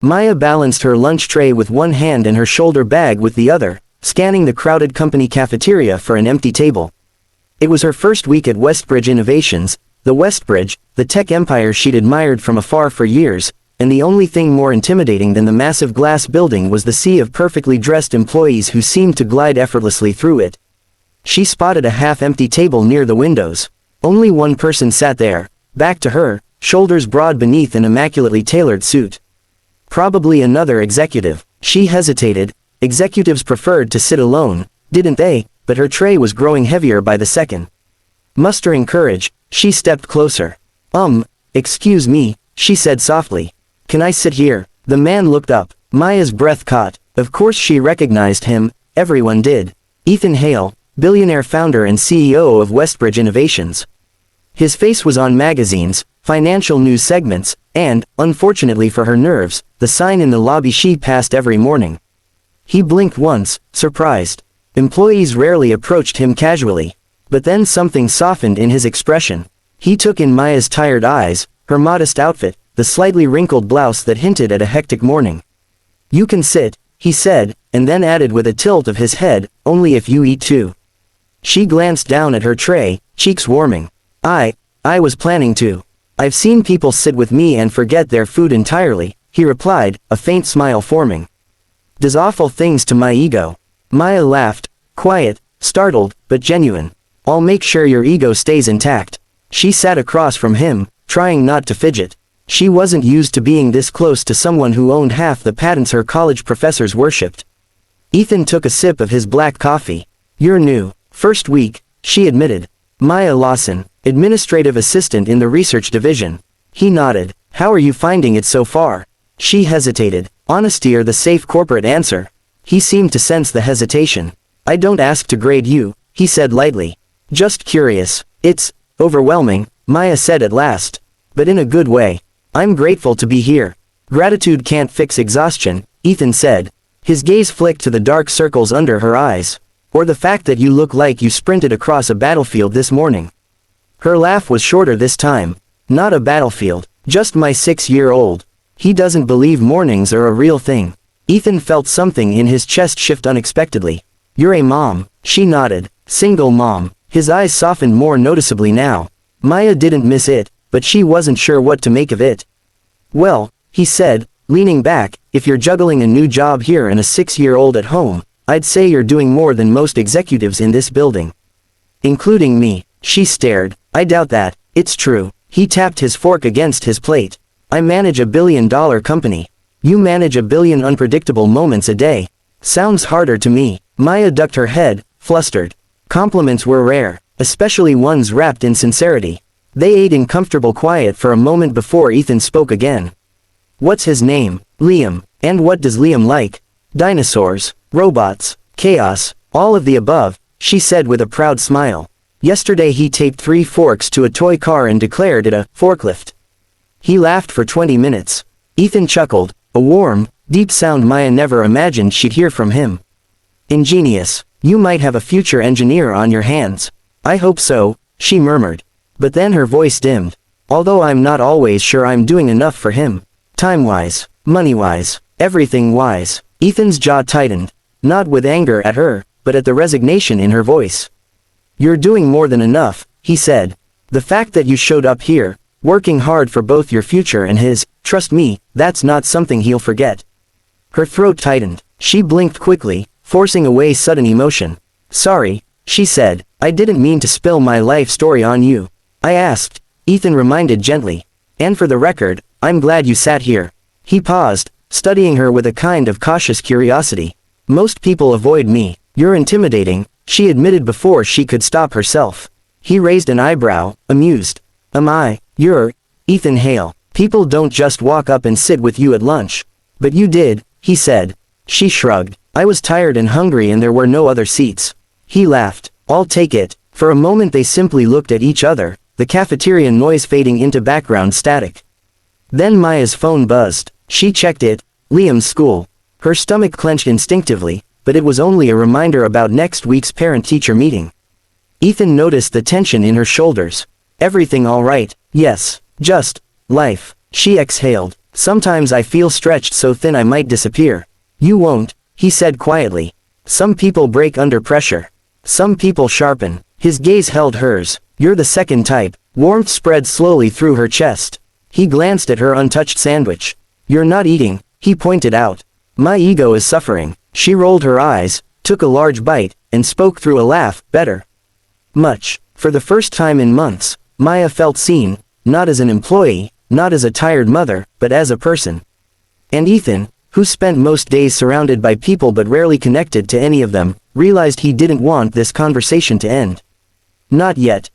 Maya balanced her lunch tray with one hand and her shoulder bag with the other, scanning the crowded company cafeteria for an empty table. It was her first week at Westbridge Innovations, the Westbridge, the tech empire she'd admired from afar for years, and the only thing more intimidating than the massive glass building was the sea of perfectly dressed employees who seemed to glide effortlessly through it. She spotted a half-empty table near the windows. Only one person sat there, back to her, shoulders broad beneath an immaculately tailored suit. Probably another executive. She hesitated. Executives preferred to sit alone, didn't they? But her tray was growing heavier by the second. Mustering courage, she stepped closer. Excuse me, she said softly. Can I sit here? The man looked up. Maya's breath caught. Of course she recognized him, everyone did. Ethan Hale, billionaire founder and CEO of Westbridge Innovations. His face was on magazines, financial news segments, and, unfortunately for her nerves, the sign in the lobby she passed every morning. He blinked once, surprised. Employees rarely approached him casually. But then something softened in his expression. He took in Maya's tired eyes, her modest outfit, the slightly wrinkled blouse that hinted at a hectic morning. You can sit, he said, and then added with a tilt of his head, only if you eat too. She glanced down at her tray, cheeks warming. I was planning to. I've seen people sit with me and forget their food entirely, he replied, a faint smile forming. Does awful things to my ego. Maya laughed, quiet, startled, but genuine. I'll make sure your ego stays intact. She sat across from him, trying not to fidget. She wasn't used to being this close to someone who owned half the patents her college professors worshipped. Ethan took a sip of his black coffee. You're new. First week, she admitted. Maya Lawson, administrative assistant in the research division. He nodded. How are you finding it so far? She hesitated. Honesty or the safe corporate answer? He seemed to sense the hesitation. I don't ask to grade you, he said lightly. Just curious. It's overwhelming, Maya said at last. But in a good way. I'm grateful to be here. Gratitude can't fix exhaustion, Ethan said. His gaze flicked to the dark circles under her eyes. Or the fact that you look like you sprinted across a battlefield this morning. Her laugh was shorter this time. Not a battlefield, just my 6-year-old. He doesn't believe mornings are a real thing. Ethan felt something in his chest shift unexpectedly. You're a mom, she nodded. Single mom. His eyes softened more noticeably now. Maya didn't miss it, but she wasn't sure what to make of it. Well, he said, leaning back, if you're juggling a new job here and a 6-year-old at home, I'd say you're doing more than most executives in this building. Including me. She stared. I doubt that. It's true. He tapped his fork against his plate. I manage a billion-dollar company. You manage a billion unpredictable moments a day. Sounds harder to me. Maya ducked her head, flustered. Compliments were rare, especially ones wrapped in sincerity. They ate in comfortable quiet for a moment before Ethan spoke again. What's his name? Liam. And what does Liam like? Dinosaurs, robots, chaos, all of the above, she said with a proud smile. Yesterday he taped 3 forks to a toy car and declared it a forklift. He laughed for 20 minutes. Ethan chuckled, a warm, deep sound Maya never imagined she'd hear from him. Ingenious. You might have a future engineer on your hands. I hope so, she murmured. But then her voice dimmed. Although I'm not always sure I'm doing enough for him. Time-wise, money-wise, everything-wise. Ethan's jaw tightened. Not with anger at her, but at the resignation in her voice. You're doing more than enough, he said. The fact that you showed up here, working hard for both your future and his, trust me, that's not something he'll forget. Her throat tightened. She blinked quickly, forcing away sudden emotion. Sorry, she said, I didn't mean to spill my life story on you. I asked, Ethan reminded gently. And for the record, I'm glad you sat here. He paused, studying her with a kind of cautious curiosity. Most people avoid me. You're intimidating, she admitted before she could stop herself. He raised an eyebrow, amused. Am I? You're Ethan Hale. People don't just walk up and sit with you at lunch. But you did, he said. She shrugged. I was tired and hungry and there were no other seats. He laughed. I'll take it. For a moment they simply looked at each other, the cafeteria noise fading into background static. Then Maya's phone buzzed. She checked it. Liam's school. Her stomach clenched instinctively, but it was only a reminder about next week's parent-teacher meeting. Ethan noticed the tension in her shoulders. Everything all right? Yes. Just life. She exhaled. Sometimes I feel stretched so thin I might disappear. You won't, he said quietly. Some people break under pressure. Some people sharpen. His gaze held hers. You're the second type. Warmth spread slowly through her chest. He glanced at her untouched sandwich. You're not eating, he pointed out. My ego is suffering. She rolled her eyes, took a large bite, and spoke through a laugh. Better. Much. For the first time in months, Maya felt seen, not as an employee, not as a tired mother, but as a person. And Ethan, who spent most days surrounded by people but rarely connected to any of them, realized he didn't want this conversation to end. Not yet,